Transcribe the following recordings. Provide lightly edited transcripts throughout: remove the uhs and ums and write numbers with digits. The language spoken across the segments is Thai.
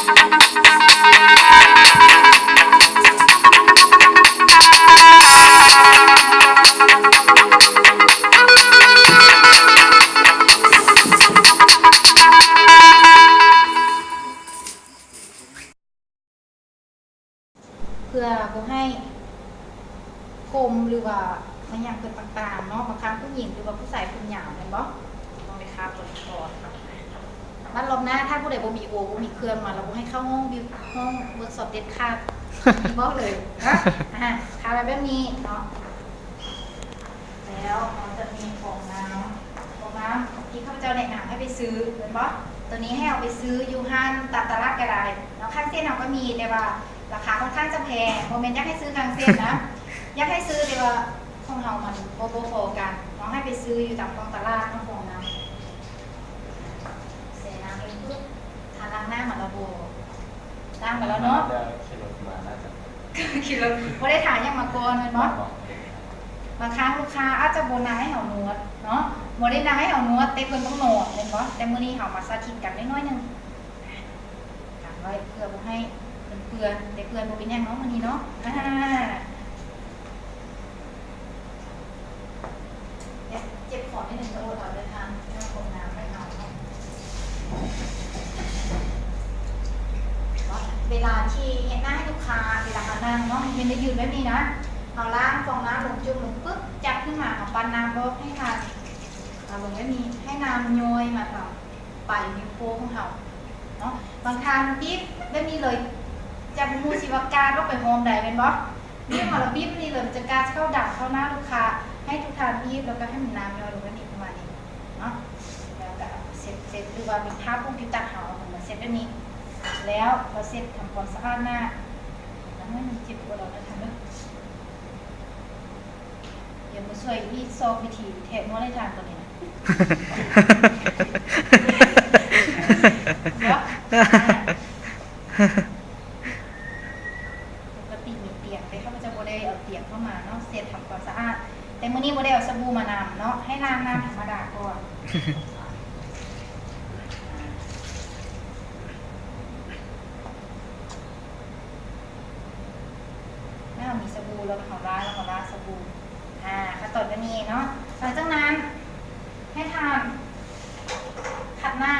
เพื่อบ่ให้คมหรือว่ามันอย่างเกิดต่างๆเนาะบางครั้งผู้หญิงหรือว่าผู้ชายผมยาวแม่นบ่ต้องไปคาบตัวคอครับมันรอบหน้าถ้าผู้ใดบ่มีโอบ่มีเครื่องมาเราบ่ให้เข้าห้องบิวห้องเวิร์กช็อปเด็ดขาดบอกเลยนะคาแบบนี้เนาะแล้วเราจะมีฟองน้ำที่ข้าพเจ้าแนะนำให้ไปซื้อเห็นบ่ตัวนี้ให้เอาไปซื้ออยู่ห้างตลาดก็ได้เนาะข้างเส้นเราก็มีแต่ว่าราคาค่อนข้างจะแพงโมเมนต์อยากให้ซื้อกลางเส้นนะอยากให้ซื้อแต่ว่าของเรามันโบโฟกันน้องให้ไปซื้ออยู่ตามกองตลาดน้องฟองน้ำเสียน้ำเองปุ๊บทาล้างหน้าเหมือนเราโบล้างไปแล้วเนาะคิดแล้วพอได้ถ่ายยังมาก่อนเลยเนาะบางครั้งลูกค้าอาจจะโบนาให้เขานวดเนาะโบได้นาให้เขานวดแต่เพิ่นต้องนวดเลยเนาะแต่มื้อนี้เขามาสาธิตกันน้อยๆนึงกันไว้เพื่อบ่ให้เพื่อนแต่เพื่อนโบเป็นยังเนาะมื้อนี้เนาะเจ็บขอนิดนึงจะโอดเอาเลยค่ะหน้าของน้ำไปเอาเนาะเวลาที่เห็นหน้าให้ลูกค้าเวลาเขานั่งเนาะเห็นได้ยืนแบบนี้นะเอาล้างฟองน้ำลงจุ่มลงปึ๊บจับขึ้นมาเอาปั้นน้ำบอกให้ทานเอาลงแบบนี้ให้น้ำย้อยมาทำไปนิ้วโป้งของเขาเนาะบางทานปิ๊บแบบนี้เลยจะมูสิวการว่าไปโฮมใดเป็นบอสนี่มาเราปิ๊บนี่เลยจะการเข้าดักเข้าหน้าลูกค้าให้ทุกทานปิ๊บแล้วก็ให้มันน้ำย้อยลงแบบนี้ประมาณนี้เนาะแล้วก็เสร็จหรือว่าเป็นภาพพวกพิตัดเขาเหมือนเสร็จแบบนี้แล้วพอเสร็จทำความสะอาดหน้าแล้วไม่มีเจ็บปวดเราจะทำด้วยเดี๋ยวมาช่วยวิซอวิธีเทปนวดให้ทานตัวนี้นะเดี๋ยวปกติมีเตียงแต่ข้าพเจ้าโบได้เอาเตียงเข้ามาเนาะเสร็จทำความสะอาดแต่มื้อนี้โบได้เอาสบู่มานำเนาะให้ล้างน้ำธรรมดาก่อนมีสบู่แล้วของร้านสบู่ขั้นตอนแบบนี้เนาะหลังจากนั้นให้ทานขัดหน้า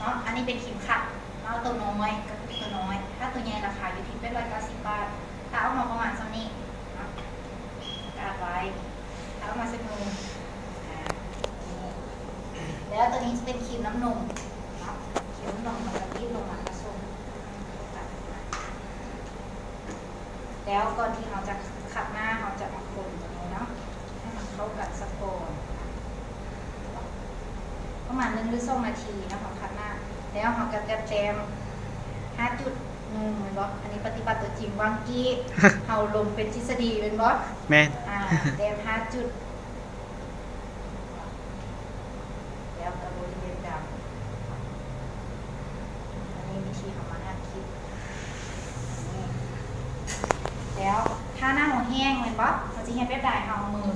เนาะอันนี้เป็นครีมขัดเนาะตัวน้อยกับตัวน้อยถ้าตัวใหญ่ราคาอยู่ที่190 บาทถ้าเอามาประมาณสักนี้เนาะกาดไว้ถ้าเอามาสักนึงแล้วตัวนี้จะเป็นครีมน้ำนมเนาะครีมน้ำนมมันจะรีบลงมาผสมแล้วก่อนที่เราจะขัดหน้าเราจะมาคนตรงนี้เนาะให้มันเข้ากันสักก่อนประมาณ1 หรือ 2 นาทีนะของขัดหน้าแล้วเราก็จะเต็ม5 จุดเหมือนบอสอันนี้ปฏิบัติตัวจริงวางกี้เราลงเป็นทฤษฎีเป็นบอสแม่เต็ม5 จุดแล้วกระบวนการดำอันนี้วิธีของมันคิดแล้วถ้าหน้าหัวแห้งเลยบ๊อบเราจะให้แบบใดเอามือ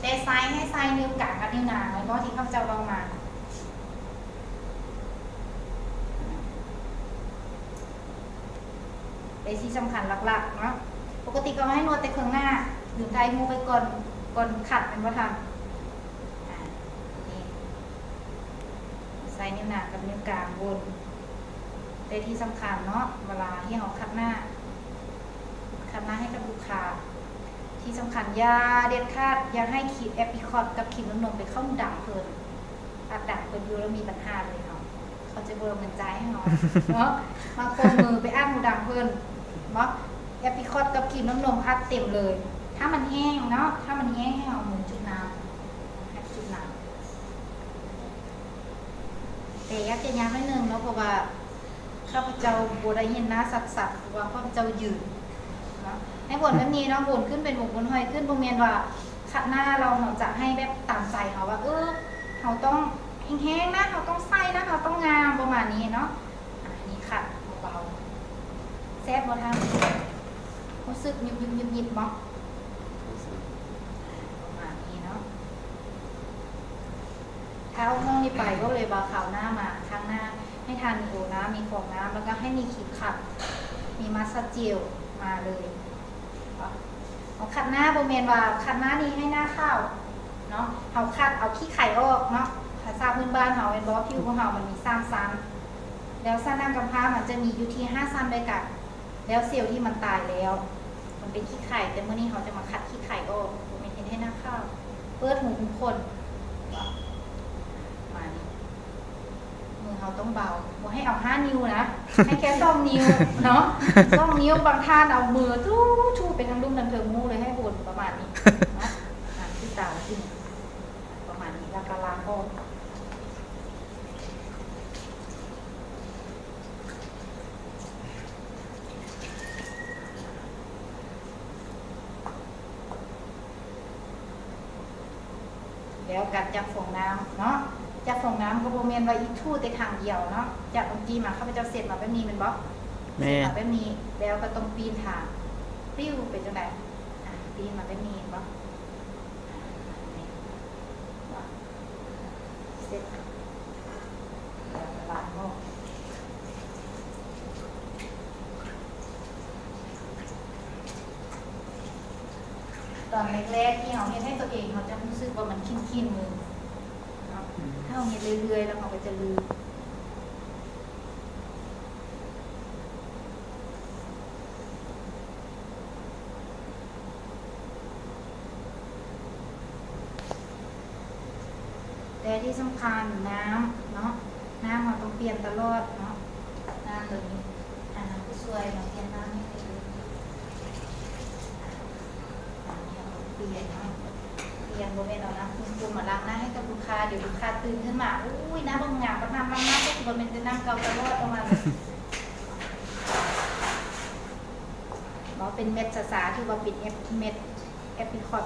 แต่ไซส์ให้ไซส์นิ้วกลางกับนิ้วนางเลยบ๊อบที่ข้าพเจ้าลองมาเป็นที่สำคัญหลักๆเนาะปกติก็ให้นวดแต่เครื่องหน้าหรือไทยมูไปก่อนขัดเป็นว่าทำนี่ไซส์นิ้วนางกับนิ้วกลางบนแต่ที่สำคัญเนาะเวลาที่เราขัดหน้าให้กับลูกค้าที่สำคัญยาเด็ดขาดอย่าให้ขีดแอปริคอตกับขีดน้ำนมไปเข้าดังเพลินอัดดังเพลินอยู่แล้วมีปัญหาเลยเขาจะเบิร์เหมือนใจให้เราเนาะบางคนมือไปอัดหูดังเพลินเนาะแอปริคอตกับขีดน้ำนมอัดเต็มเลยถ้ามันแห้งเนาะถ้ามันแห้งให้เราหมุนจุดน้ำให้จุดน้ำแต่ยักจะยั้งไว้นึงเนาะเพราะว่าข้าพเจ้าโบได้ยินหน้าสัตว์ว่าข้าพเจ้ายืนให้ผลแบบนี้เนาะผลขึ้นเป็นหมกบนหอยขึ้นโบเมียนว่าขัดหน้าเราจะให้แบบตามใจเขาว่าเขาต้องแห้งๆนะเขาต้องใส่นะเขาต้องงามประมาณนี้เนาะอันนี้ขัดเบาๆแซ่บบ่ทางรู้สึกยิบมั้งประมาณนี้เนาะถ้าเอาห้องนี้ไปก็เลยบาขาวหน้ามาข้างหน้า ให้ทานมีโอน้ำมีฟองน้ำแล้วก็ให้มีขีดขัดมีมัสซาเจลมาเลยเอาขัดหน้าโบเมนว่าขัดหน้านี้ให้หน้าข้าวเนาะเอาขัดเอาขี้ไข่ออกเนาะภาษาพื้นบ้านเขาเป็นบอกว่าผิวของเขามันมี3 ชั้นแล้วสั้นน้ำกำพร้ามันจะมีอยู่ที่5 ชั้นด้วยกันแล้วเซลล์ที่มันตายแล้วมันเป็นขี้ไข่แต่เมื่อนี้เขาจะมาขัดขี้ไข่ออกโบเมนเห็นให้หน้าข้าวเปิดหูทุกคนมานี่มือเขาต้องเบาบอกให้เอา5 นิ้วนะให้แค่2 นิ้วเนาะ2 นิ้วบางท่านเอามือชูไปทางลุ่มทางเทิงมูเลยให้บนประมาณนี้นะที่ตาจริงประมาณนี้แล้วก็ล้างออกแล้วการจับฟองน้ำเนาะจับฟองน้ำก็โบเมนไว้อีทู่แต่ทางเดียวเนาะจากบางทีมาข้าพเจ้าเสร็จมาแบบนี้เป็นบล็อกเสร็จมาแบบนี้แล้วก็ต้องปีนทางปิ้วไปจังไหนปีนมาแบบนี้บล็อกเสร็จแล้วล้างออกตอนแรกๆที่เราเฮ็ดให้ตัวเองเขาจะรู้สึกว่ามันคิ้นมือถ้าเราเฮ็ดเรื่อยๆแล้วเขาก็จะลืมแต่ที่สำคัญน้ำเนาะน้ำเราต้องเปลี่ยนตลอดเนาะน้ำตัวนี้ผู้ช่วยเราเปลี่ยนน้ำให้เลยเปลี่ยนเนาะเปลี่ยนโบเมนเอานะคุณมาล้างหน้าให้กับลูกค้าเดี๋ยวลูกค้าตื่นขึ้นมาอุ้ยน้ำบางงามก็น้ำบางน้ำก็คือโบเมนจะน้ำเก่าตลอดประมาณนี้เนาะเป็นเม็ดสาที่ว่าเป็นเม็ดแอปริคอต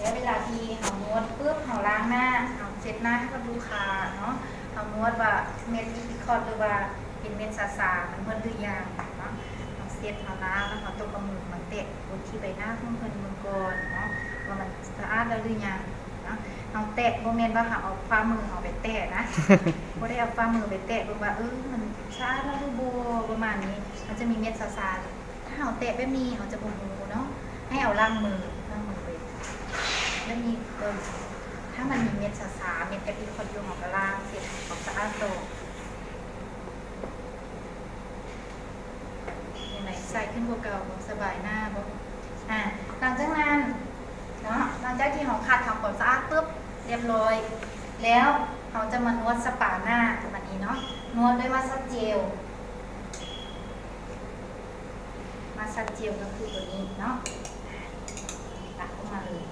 แล้วเวลาที่เขานวดปุ๊บเขาล้างหน้าเขาเช็ดหน้าให้กับลูกค้าเนาะเขานวดว่าเม็ดอีพิคอตหรือว่าเป็นเม็ดสามันเพิ่นหรือยังเนาะเขาเช็ดเขาล้างแล้วเขาตกกระมือมันเตะบนที่ใบหน้าของเพิ่นมือก่อนเนาะว่ามันสะอาดแล้วหรือยังเนาะเขาแตะโมเมนต์ว่าเขาเอาฝ่ามือเขาไปแตะนะไม่ได้เอาฝ่ามือไปแตะบอกว่ามันสะอาดแล้วหรือบ่ประมาณนี้มันจะมีเม็ดสาถ้าเขาแตะแบบนี้เขาจะบ่ฮู้เนาะให้เอาล้างมือไปแล้วมีถ้ามันมีเม็ดสาเม็ดแอปริคอตอยู่ของกระล่างเสร็จของสะอาดโตยังไงใส่ขึ้นบวเก่าสบายหน้าบอกหลังจากนั้นเนาะหลังจากที่เราขัดทำความสะอาดปุ๊บเรียบร้อยแล้วเราจะมานวดสปาหน้าแบบนี้เนาะนวดด้วยมัสซาเจลก็คือตัวนี้เนาะตักเข้ามาเลย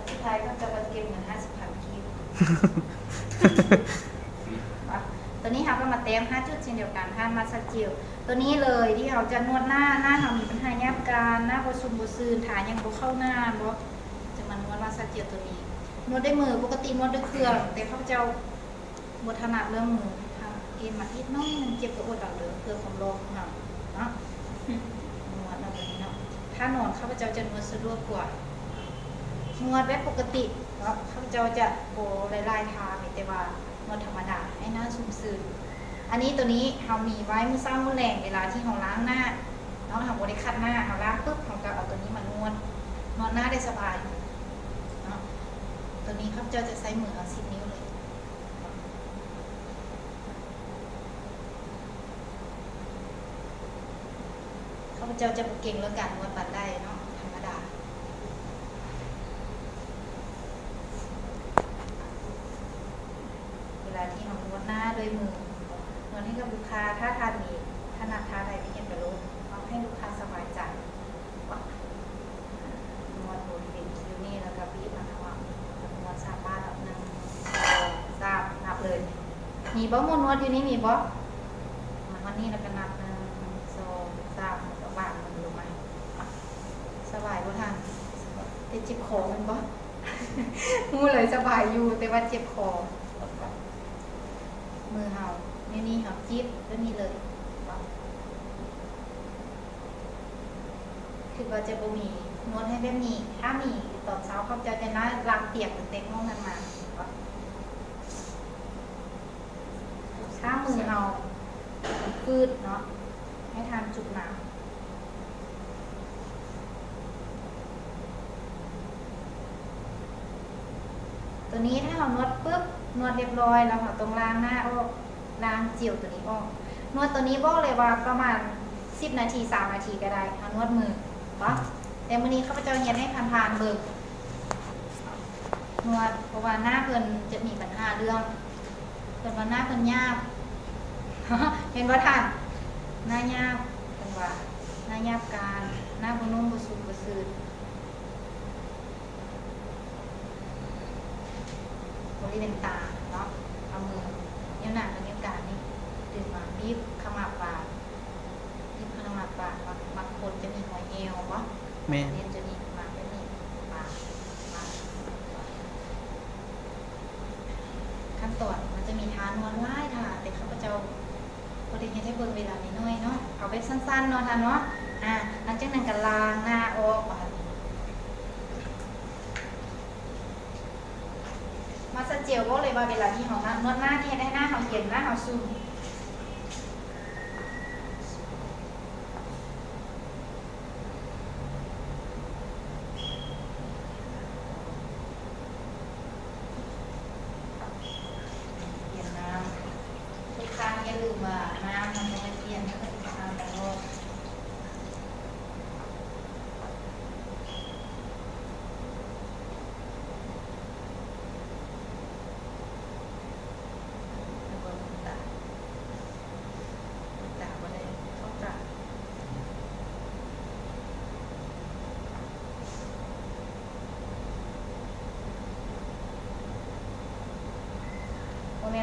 สุดท้ายก็จะมาเก็บเงิน50,000คิวตัวนี้เราก็มาเต็ม5 จุดเช่นเดียวกันท่านมัสซาเจลตัวนี้เลยที่เราจะนวดหน้าเรามีปัญหาแยบการหน้าบซุมบซึนฐานยังบ่เข้าหน้าบ่จะมานวดมัสซาเจลตัวนี้นวดด้วยมือปกตินวดด้วยเครื่องแต่เขาเจ้าบทถนัดเรื่องมือเอ็นมาทิดน้อยมันเจ็บกระโดดเอาเลยเพื่อความร้อนของเราเนาะนวดแบบนี้เนาะถ้านอนข้าพเจ้าจะนวดสะดวกกว่านวดแบบปกติเนาะข้าพเจ้าจะโบไล่ทาแต่ว่านวดธรรมดาให้หน้าชุ่มชื้นอันนี้ตัวนี้เรามีไว้มื้อเช้ามื้อแลงเวลาที่เราล้างหน้าเนาะเราบริคัดหน้าเราล้างปุ๊บเราก็เอาตัวนี้มานวดหน้าได้สบายเนาะตัวนี้ข้าพเจ้าจะใช้มือเอา10 นิ้วเลยข้าพเจ้าจะเก่งเรื่องการนวดปัดได้เนาะธรรมดาเวลาที่เรานวดหน้าด้วยมือนวดให้กับลูกค้าถ้าทานนี้ถนัดทาอะไรไม่เห็นกระโลกเอาให้ลูกค้าสบายใจนวดบนเป็นคิ้วนี่แล้วก็บีบมาทั้งวันนวด3 บ้านแล้วนับเลยมีบ่มนวดอยู่นี่มีบ่วันนี้เราก็นับ1 2 3แล้วก็วางมันลงมา แต่เจ็บคอมันบ่ งูเลยสบายอยู่แต่ว่าเจ็บคอมือเห่านี่เห่าจิ๊บแล้วนี่เลยคือว่าจะบ่มีนวดให้แบบนี้ถ้ามีตอนเช้าเขาจะน่าล้างเปียกหรือเต็มห้องนั้นมาถ้ามือเห่าฟืดเนาะให้ทานจุกน้ำตัวนี้ถ้าเรานวดปุ๊บนวดเรียบร้อยแล้วค่ะตรงล้างหน้าออกล้างเจียวตัวนี้ออกนวดตัวนี้บอกเลยว่าประมาณ10 นาที3 นาทีก็ได้ค่ะนวดมือปะแต่มื้อนี้ข้าพเจ้าเย็นให้ผ่านๆเบิกนวดเพราะว่าหน้าเพิ่นจะมีปัญหาเรื่องเพิ่นว่าหน้าเพิ่นยาบ เห็นว่าท่านหน้ายาบเป็นว่าหน้ายาบการหน้าบ่นุ่มบ่สุกบ่ซื่อบริเวณตาเนาะเอามือนิ้วหนังกับนิ้วกลางนี่ดึงมาบีบขมับปากบีบขมับปากบางคนจะมีหอยเอววะเรียนจะมีมาแบบนี้ปากขั้นตอนมันจะมีทานวนไล่ค่ะแต่ข้าพเจ้าพอดีให้เบิ่งเวลาน้อยเนาะเอาไปสั้นๆเนาะท่านเนาะหลังจากนั้นก็ล้างหน้าออกมาสเจียวก็เลยว่าเวลาที่เขานวดหน้าเนี่ยได้หน้าเขาเย็นหน้าเขาซุ่มเปลี่ยนน้ำทุกครั้งอย่าลืมว่าน้ำมันจะเปลี่ยนถ้าเกิดน้ำแต่โลก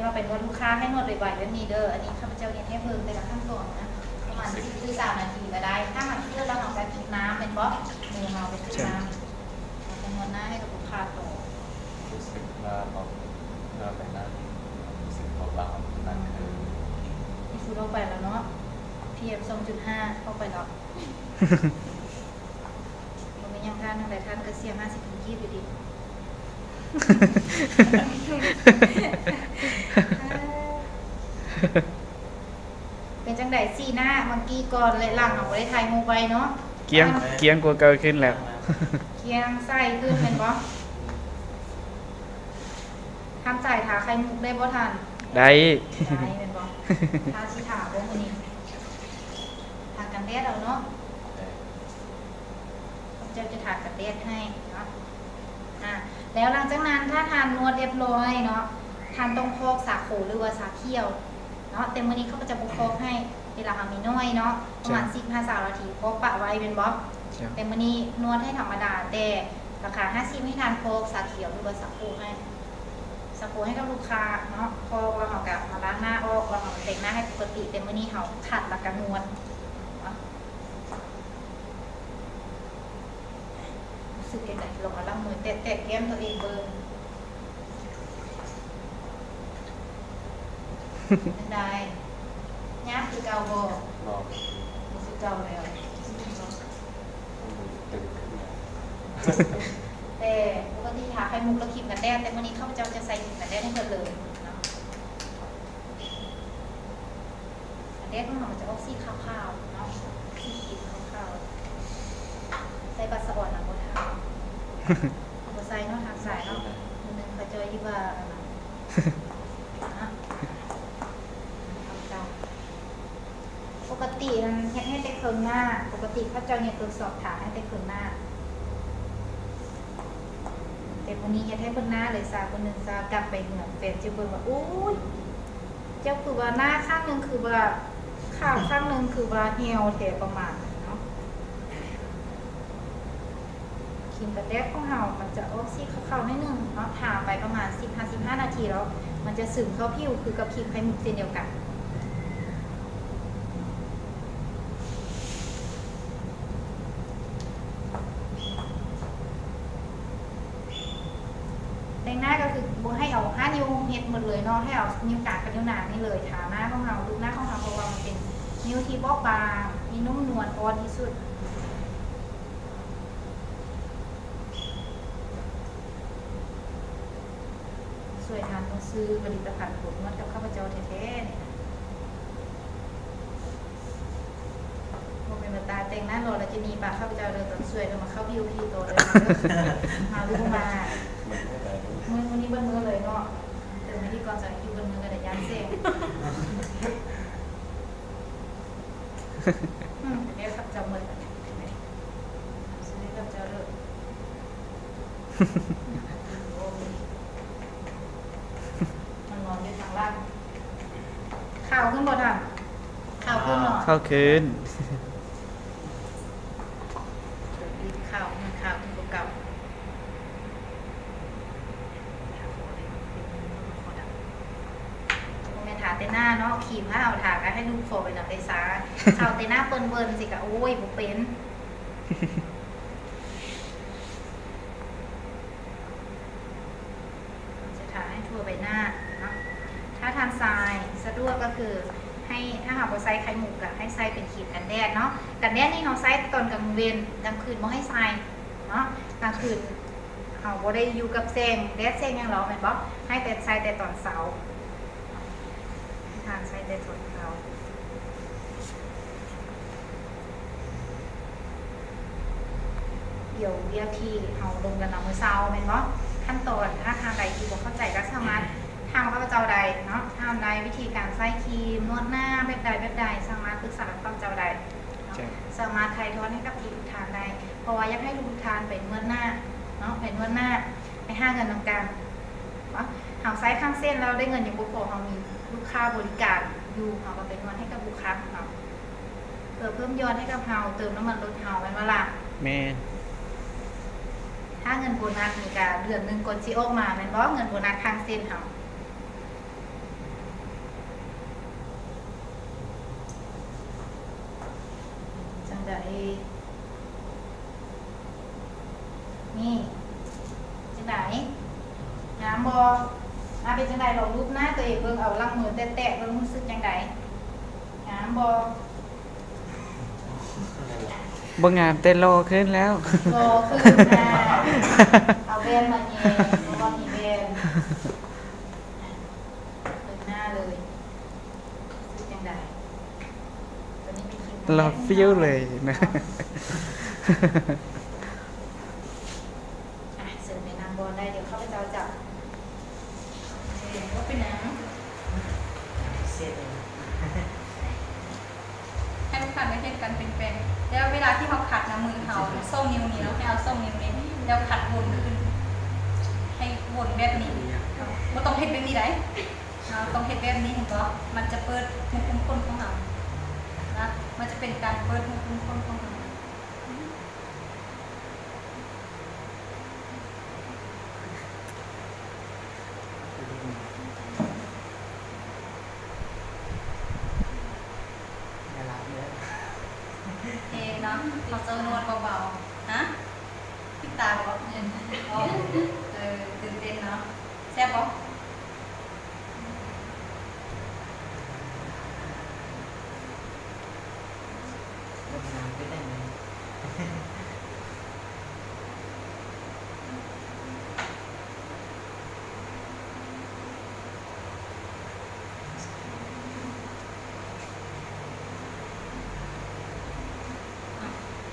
เราเป็นนวดลูกค้าให้นวดบ่อยๆแบบนี้เด้ออันนี้ข้าพเจ้าเรียนให้เพิ่มแต่ละขั้นตอนนะประมาณ3 นาทีก็ได้ถ้ามันเพื่อเราเอาไปกินน้ำเป็นบอสมือเราไปกินน้ำเราจะนวดหน้าให้กับลูกค้าต่อรู้สึกว่าเราไปนั่นรู้สึกเบาๆนั่นคือนี่คือเราไปแล้วเนาะ PM 2.5 เข้าไปแล้วมันไม่ยังท่านอะไรท่านก็เสีย50 ถึง 20อยู่ดีเป็นจังไดสีหน้าเมื่อกี้ก่อนเลยหลังเอาไว้ถ่ายมูไปเนาะเกียงกว่าเก่าขึ้นแล้วเกียงใส่ขึ้นเป็นบ่ทำจ่ายถาไข่มุกได้บ่ทันได้เป็นบ่ทาสีถาบ่มื้อนี้ทากันแดดเอาเนาะจะทากันแดดให้เนาะแล้วหลังจากนั้นถ้าทานนวดเรียบร้อยเนาะทานต้องพอกสาโขหรือว่าสาเขียวเนาะแต่มื้อนี้เขาก็จะบ่พอกให้เวลามีน้อยเนาะประมาณ15-20 นาทีพอกปะไว้เป็นบ่แต่มื้อนี้นวดให้ธรรมดาแต่ราคา50ให้ทานพอกสาเขียวหรือว่าสาโขให้สาโขให้กับลูกค้าเนาะพอกแล้วเฮาก็มาล้างหน้าออกแล้วเฮาแต่งหน้าให้ปกติแต่มื้อนี้เฮาขัดแล้วก็นวดรู้สึกยังไงลองเอาล้างมือแตะแก้มตัวเองเบิ่งเป็นได้ยากคือเก่าบ่รู้สึกเก่าแล้วตึงขึ้นมาแต่ปกติทาไข่มุกแล้วครีมกันแดดแต่วันนี้ข้าพเจ้าจะใส่ครีมกันแดดให้เพิ่นเลยเนาะกันแดดของเราจะออกสีขาวๆเนาะสีเขียวขาวๆใส่บัตรสะอ่อนนะบ่ทาบ่ใส่เนาะทางสายเนาะมื้อนึงเขาเจออยู่ว่าปกติมันเฮ็ดให้แต่เครื่องหน้าปกติเขาเจ้าเนี่ยตรวจสอบถามให้แต่เครื่องหน้าแต่วันนี้เฮ็ดให้เบิ่งหน้าเลยซาคนนึงซากลับไปเหมือนแฟนจะเบิ่งว่าอุ้ยเจ้าคือว่าหน้าข้างนึงคือว่าข้างข้างนึงคือว่าเหี่ยวแท้ประมาณเนาะครีมกันแดดของเฮามันจะออกสีขาวๆนิดนึงเนาะทาไปประมาณ15 นาทีแล้วมันจะซึมเข้าผิวคือกับครีมไข่มุกเช่นเดียวกัน หน้าก็คือบ่ให้เอา5นิ้วเฮ็ดหมดเลยเนาะให้เอานิ้วกลางกับนิ้วนางนี่เลยทาหน้าของเราลูกหน้าของเราเพราะว่ามันเป็นนิ้วที่บอบบางมีนุ่มนวลอ่อนที่สุดสวยทานต้องซื้อผลิตภัณฑ์ผมนวดกับข้าพเจ้าแท้ๆเนี่ยโมเมนต์ตาแต่งหน้ารอแล้วจะมีปากข้าพเจ้าเลยตอนสวยแล้วมาเข้าวิวพีโตเลยมาลูกมา มือนี้เบิ้ลมือเลยเนาะแต่ไม่ที่ก่อนจะคิวเบิ้ลมือกันแต่ยันเสียงเดี๋ยวขับเจ้ามือกันซื้อกับเจ้าเลิกมันนอนอยู่ทางล่างข่าวขึ้นบ่ทำข่าวขึ้นหน่อย เข้าคืน ข่าวมันข่าวขึ้นเก่าถาเตหน้าเนาะขีมถ้าเอาถาก็ให้ลูกโฟไปหนังไตซ่าข่าวเตหน้าเปิ้นสิกะโอ้ยบุเป็นจะทาให้ทั่วใบหน้าเนาะถ้าทานทรายสะดวกก็คือให้ถ้าหากว่าไซส์ไข่หมูกะให้ไซส์เป็นขีดกันแดดเนาะกันแดดนี่เราไซส์ตอนกลางเวนกลางคืนบ่ให้ไซส์เนาะกลางคืนเอาบ่ได้อยู่กับแสงแดดแสงยังเราแม่นบ่ให้แต่ไซส์แต่ตอนเช้าทานใช้ได้ส่วนเขาเดี๋ยวเรียกที่เอาลงกันเอามือเช้าเป็นว่าขั้นตอนถ้าทางใดที่ผมเข้าใจก็สามารถทางข้าพเจ้าใดเนาะทำใดวิธีการใช้ครีมนวดหน้าแบบใดสามารถปรึกษาข้าพเจ้าใดสามารถถ่ายทอดให้กับทุกทานได้เพราะว่าอยากให้ทุกทานเป็นนวดหน้าเนาะเป็นนวดหน้าไปห้าเงินนำการว่าหาไซส์ข้างเส้นแล้วได้เงินอย่างบุคคลเรามีลูกค้าบริการอยู่เราก็เป็นนวดให้กับลูกค้าของเราเพื่อเพิ่มยอดให้กับเราเติมน้ำมันรถเราเป็นเวลา แม่น ถ้าเงินโบนัสมีการเดือนหนึ่งกดซีโออกมาเป็นว่าเงินโบนัสข้างเส้นเราจังไดนี่จังไดน้ำบอมาเป็นจังไดลองรูปหน้าตัวเองเบิ่งเอาลังมือแตะๆเบิ่งรู้สึกจังไดน้ำบอ บ่งามแต่รอขึ้นแล้ว รอขึ้นนะเอาแบนมาเย็นเพราะว่ามีแบนเปิดหน้าเลยรู้สึกจังไดตอนนี้เป็นคลิป เราฟิวเลยนะ เสริมในนางบอลได้เดี๋ยวข้าพเจ้าจับก็เป็นน้ำให้ลูกค้าได้เห็นการเปลี่ยนแปลงแล้วเวลาที่เขาขัดนะมือเขาส้มนิ้วนี้แล้วให้เอาส้มนิ้วนี้แล้วขัดวนขึ้นให้วนแบบนี้ไม่ต้องเห็นแบบนี้ได้ต้องเห็นแบบนี้เห็นปะมันจะเปิดมุมคุ้มคนของเรานะมันจะเป็นการเปิดมุมคุ้มคนของเราเนาะเราจะนวดเบาๆฮะพิตาบอกตื่นเต้นเนาะแซ่บบอก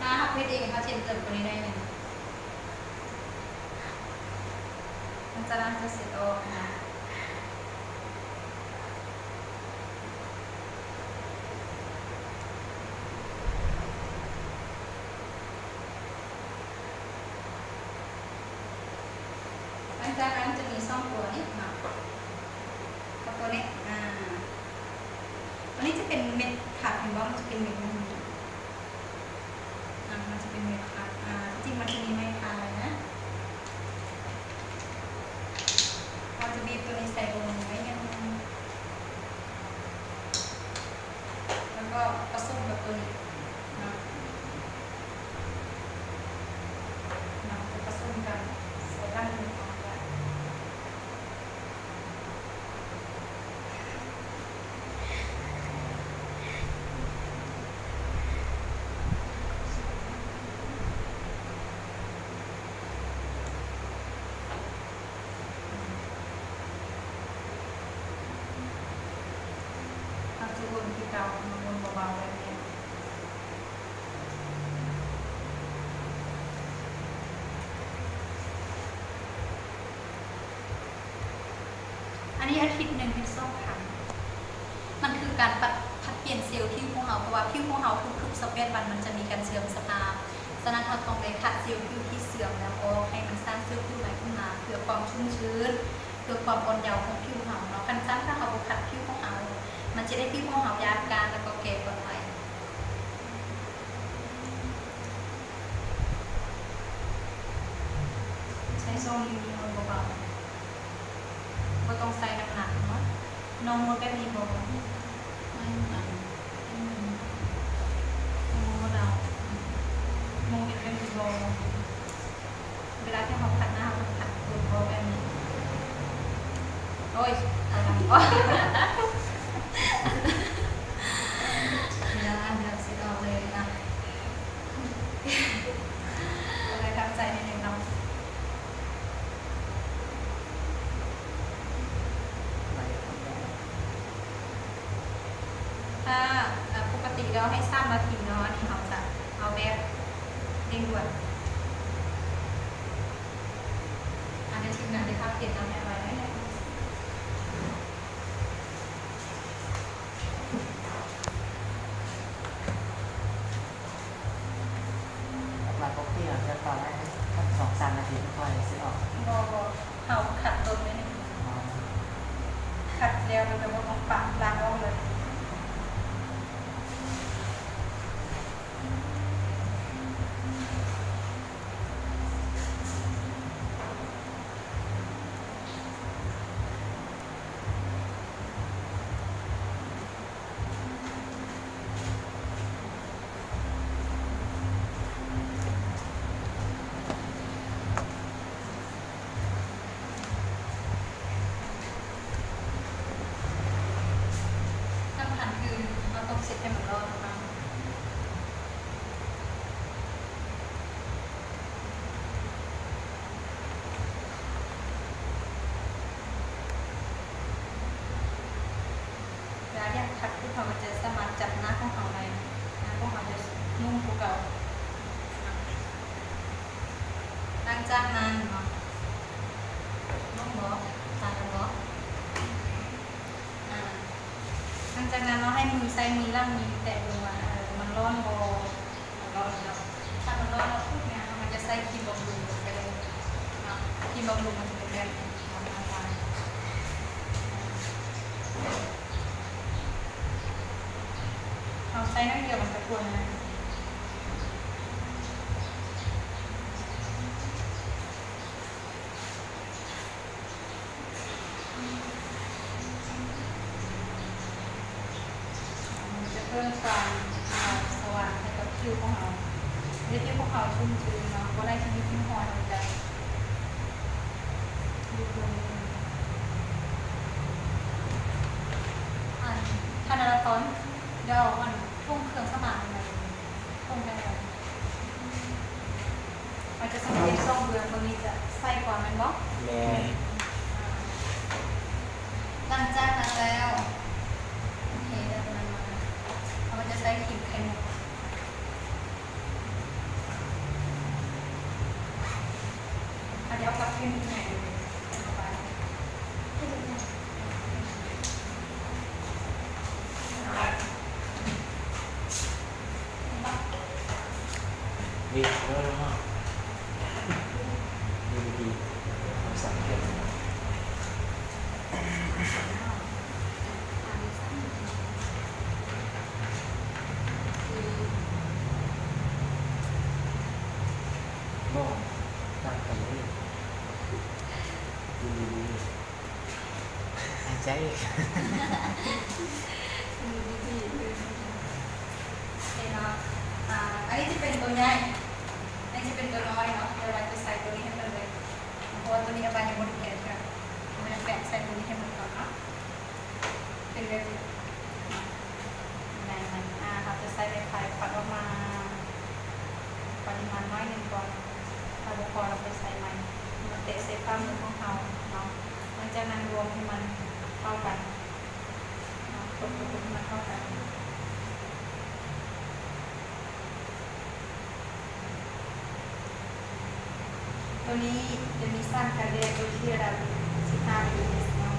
ถ้าเพชรเองเขาเช่นเกินคนนี้ได้ไหมมันจะน่าจะเสร็จออกนะหลังจากนั้นจะมีซ่องตัวนี้ค่ะกับตัวนี้อันนี้จะเป็นเม็ดขัดเห็นว่ามันจะเป็นเม็ดมันมันจะเป็นเม็ดขัดจริงมันจะมีไม้ขัดเลยนะเราจะบีบตัวนี้ใส่ลงไว้ยังแล้วก็ผสมกับตัวนี้นะจะผสมกันใส่ด้านหนึ่งของกัน นี้อาทิตย์หนึ่งเป็น2 ครั้งมันคือการผัดเปลี่ยนเซลล์ผิวของเราเพราะว่าผิวของเราทุกๆ21 วันมันจะมีการเสื่อมสภาพฉะนั้นเราต้องไปขัดเซลล์ผิวที่เสื่อมแล้วออกให้มันสร้างเซลล์ผิวใหม่ขึ้นมาเพื่อความชุ่มชื้นเพื่อความอ่อนเยาว์ของผิวเราเนาะคันซ้ำถ้าเราขัดผิวของเรามันจะได้ผิวของเรายาการแล้วก็แก่ก่อนวัยใช้โซลิวเบาๆไม่ต้องใส่น้ำหนักเนาะนองมือแบบนี้บ่ไม่หนักมือเรามองเป็นโบเวลาที่เราขัดหน้าเราขัดตัวโบแบบนี้โอ้ยอะไรวะเดี๋ยวสิเอาเลยนะอะไรทำใจนิดนึงเนาะถ้าปกติเราให้3 นาทีเนาะอันนี้เราจะเอาแบบเร่งด่วนอันนี้ทีมงานได้ภาพเปลี่ยนทำอะไรไว้ให้หลักปกติเราจะต่อได้สัก2-3 นาทีค่อยซื้อออก บเขาขัดต้นไว้หนึ่งขัดแล้วเราจะว่าต้องปักล้างออกเลยสำคัญคือเราต้องเซ็ตให้มันรอดนะคะเวลาที่ขัดขึ้นมามันจะสามารถจับหน้าของเขาได้หน้าของเขาจะนุ่มกว่าเก่าหลังจากนั้นเนาะน้องบอกตากันบอกหลังจากนั้นเราให้มือใส่มือล่างมือแตะดูว่ามันร้อนบอมันร้อนแล้วถ้ามันร้อนแล้วปุ๊บเนี่ยมันจะใส่ครีมบำรุงลงไปเลยครีมบำรุงมันจะเป็นแบบนี้มันละลายเราใช้น้ำเดียวมันจะกวนนะมันจะเพิ่มความสว่างให้กับผิวของเราในผิวของเราชุ่มชื้นเนาะก็ได้ชนิดที่หอมใจดูดูคานาลาตอนเดี๋ยวมันทุ่งเครื่องสมานอะไรทุ่งไปเลยมันจะสังเกตช่องเบืองตรงนี้จะใส่ก่อนมันบล็อก แม่ หลังจากนั้นแล้วโอเคได้ประมาณนั้นเราจะใช้ครีมไข่มุกเดี๋ยวกับครีมไหนดูเอาไป ดีเยอะมากดีสังเกตบ่ตั้งแต่นี้ดีหายใจ อันนี้จะเป็นตัวใหญ่อันนี้จะเป็นตัวน้อยเนาะเดี๋ยวเราจะใส่ตัวนี้ให้มันเลยเพราะว่าตัวนี้เอาไปยังบนแกะกันมันจะแกะใส่ตัวนี้ให้มันก่อนเนาะเป็นแบบในมันเราจะใส่ในไข่ปัดออกมาปริมาณน้อยหนึ่งก่อนถ้าพอเราไปใส่ใหม่มันเตะใส่ข้ามมือของเราเนาะหลังจากนั้นรวมให้มันเข้ากันกดให้มันเข้ากัน ตัวนี้จะมีสั้นกันเรียกโดยที่เรา15 มิลลิเมตรเนาะ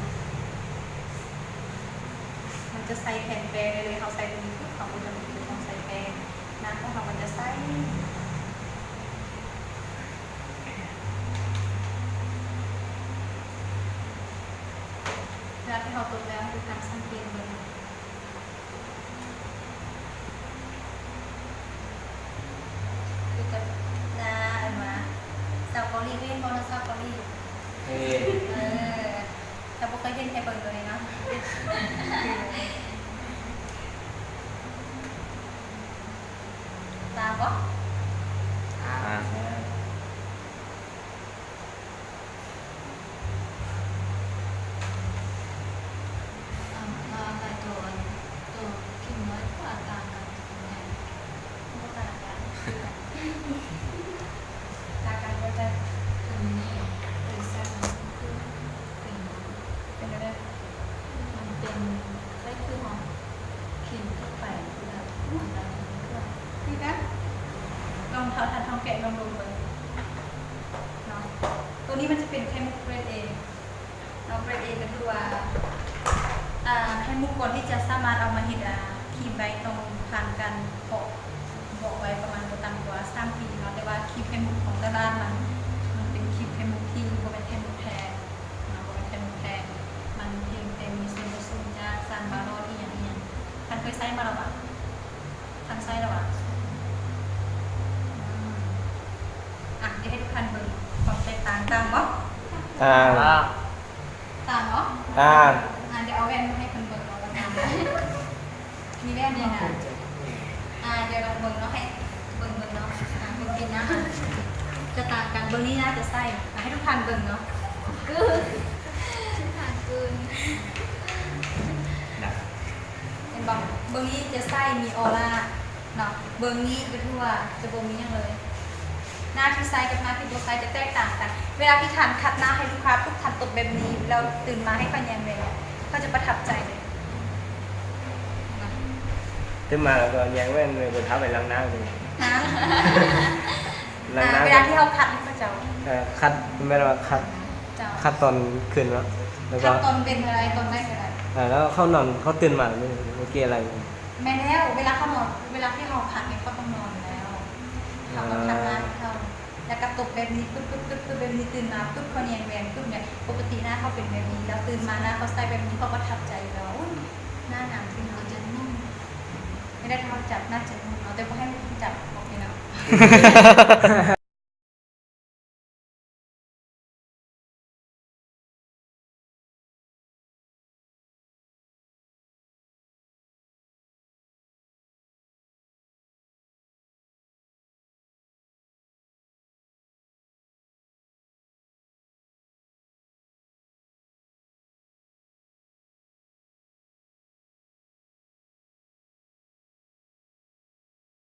จะใส่แผ่นแปรงเลยเขาใส่ตรงนี้ปุ๊บเขาก็จะมีเป็นต้องใส่แปรงหน้าของเขามันจะใส่เวลาที่เขาตกแล้วคือการสังเกตเบิ่งคือจะหน้าเห็นไหมสาวเกาหลีเล่นบอลสาวเกาหลี เฮ้ย แต่พวกเคยเห็นแค่เบิ่งเลยเนาะตามบ่ อ่า แต่ตัวกินน้อยกว่าต่างกัน บ่ต่างกันต่างกันก็จะ อันนี้เป็นแซ่บคือเป็น เป็นอะไร มันเป็นคล้ายคือหอมขิงเข้าไปแบบอะไรนี่ก็ นี่นะลองเท้าทันท้องแกะลองดูเลยเนาะตัวนี้มันจะเป็นไข่มุกเกรดเอเนาะเกรดเอก็คือว่าไข่มุกก่อนที่จะสามารถเอามาเฮ็ดครีมใบตรงผ่านการบอกไว้ประมาณบ่ต่ำกว่า3 ปีเนาะแต่ว่าครีมไข่มุกของตลาดมันเป็นครีมไข่มุกที่บ่เป็นไข่มุกแท้เนาะบ่เป็นไข่มุกแท้มันเพียงแต่มีส่วนผสมจากสารบารอนอีหยังท่านเคยใช้มาแล้วบ่ท่านใช้แล้วบ่เดี๋ยวให้ทุกท่านเบิ่งความแตกต่างตามบ่ อ่า ตามบ่ อ่า เดี๋ยวเอาแว่นมาให้เพิ่นเบิ่งเอาแล้วกันมีแว่นเนี่ยนะเดี๋ยวเราเบิ่งเนาะให้เบิ่งเนาะเบิ่งกินนะจะต่างกันเบิ่งนี้น่าจะใส่ให้ทุกท่านเบิ่งเนาะ ทานเกิน เห็นบ่เบิ่งนี้จะใส่มีออร่าเนาะเบิ่งนี้ก็คือว่าจะบ่มีหยังเลย หน้าที่ไซส์กับหน้าที่ตัวไซส์จะแตกต่างกัน เวลาที่ทานคัดหน้าให้ลูกค้าทุกทันตกแบบนี้แล้วตื่นมาให้ฟันแยงเลยเขาจะประทับใจเลยนะ ตื่นมาแล้วก็ยังไม่เลยบนเท้าไปล้างหน้าเลย นะ ล้างหน้า เวลาที่เขาคัดให้เขาเจ้า คัดไม่ได้ว่าคัด เจ้า คัดตอนคืนแล้วแล้วก็ คัดตอนเป็นอะไรตอนได้อะไร แล้วเข้านอนเขาตื่นมาไม่เกี่อะไร แม่แล้วเวลาเขานอนเวลาที่เขาคัดเนี่ยเขาต้องนอนแล้วเขาก็คัดหน้าให้เขาแล้วก็ตกแบบนี้ปึ๊บปึ๊บปึ๊บปึ๊บแบบนี้ตื่นมาปึ๊บเขาเนียงแหวนปึ๊บเนี่ยปกติหน้าเขาเป็นแบบนี้แล้วตื่นมาหน้าเขาใส่แบบนี้เขาประทับใจแล้วอุ๊ยหน้าหนังที่เขาจะนุ่มไม่ได้ทำจับหน้าจะนุ่มเอาแต่พอให้จับโอเคเนาะ